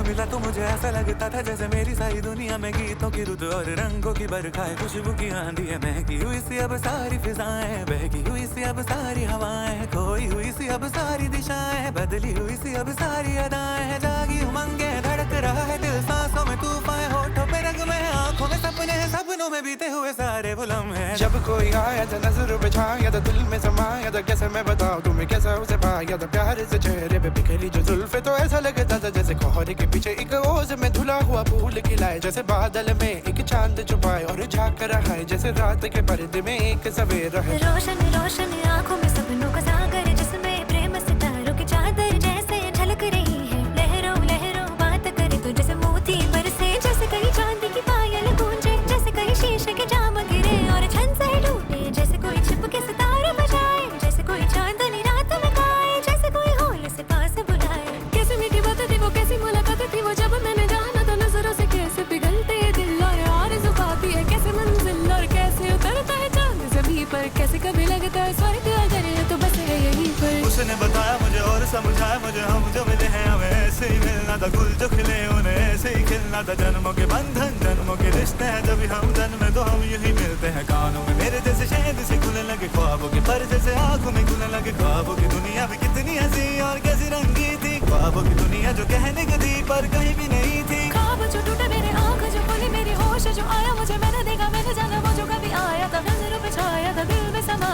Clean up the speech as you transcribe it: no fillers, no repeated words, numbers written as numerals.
मिला तो मुझे ऐसा लगता था जैसे मेरी सारी दुनिया में गीतों की रुत और रंगों की बरखा है, खुशबू की आंधी है, महकी हुई सी अब सारी फिजाएं, बहकी हुई सी अब सारी हवाएं, खोई हुई सी अब सारी दिशाएं, बदली हुई सी अब सारी अदाएं, जागी उमंगे धड़क रहा है दिल, सांसों में तूफान, होठों पे नगमे हैं, आंखों में सपने हैं, सपनों में बीते हुए सारे वो लम्हे हैं। जब कोई आया था नजर पे छाया था, दिल में समाया था, कैसे मैं बताऊं तुम्हें कैसा उसे पाया था, प्यार से चेहरे पे बिखरी जो जुल्फे, तो ऐसा लगता था जैसे कोहरे के पीछे एक ओस में धुला हुआ फूल खिलाए, जैसे बादल में एक चांद छुपाए और झांक रहा है, जैसे रात के पर्दे में एक सवेरा है। रोशन रोशन आंखों में सपनों का सागर, जिसमें प्रेम सितारों की चादर जैसे झलक रही है, लहरों लहरों बात करे तो जैसे मोती बरसे, जैसे कहीं चांदी की पायल गूंजे, जैसे कहीं शीशे के जाम गिरे और छन से टूटे, जैसे कोई छिप के सितारे बजाए, जैसे कोई चांदनी रात में गाए, जैसे कोई होल से पास बुलाए। कैसी मीठी बात थी वो, कैसी मुलाकात थी वो, जब मैंने जाना तो नजरों से कैसे पिघलते दिल और आरज़ू पाती है, कैसे मंजिल और कैसे उतरता है चांद ज़मीं पर, कैसे कभी लगता है स्वर्ग अगर है तो बस है यहीं पर। उसने बताया मुझे और समझाया मुझे, हम जो मिले हैं हमें ऐसे ही मिलना था, गुल जो खिले उन्हें ऐसे ही खिलना था, जन्मों के बंधन जन्मों के रिश्ते हैं, जब हम जन्म में तो हम यही मिलते हैं, कानों में मेरे जैसे शहद से खुलने लगे ख्वाबों के पर्दे से, आंखों में खुलने लगे ख्वाबों की दुनिया भी कितनी हंसी और कैसी रंगी थी, ख्वाबों की दुनिया जो कहने को थी पर कहीं भी नहीं थी। ख्वाब जो टूटे मेरे आँख जो खुली मेरी होश जो आया मुझे, मैंने देखा मैंने जाना वो जो कभी आया था, नजरों पे छाया था, दिल में समा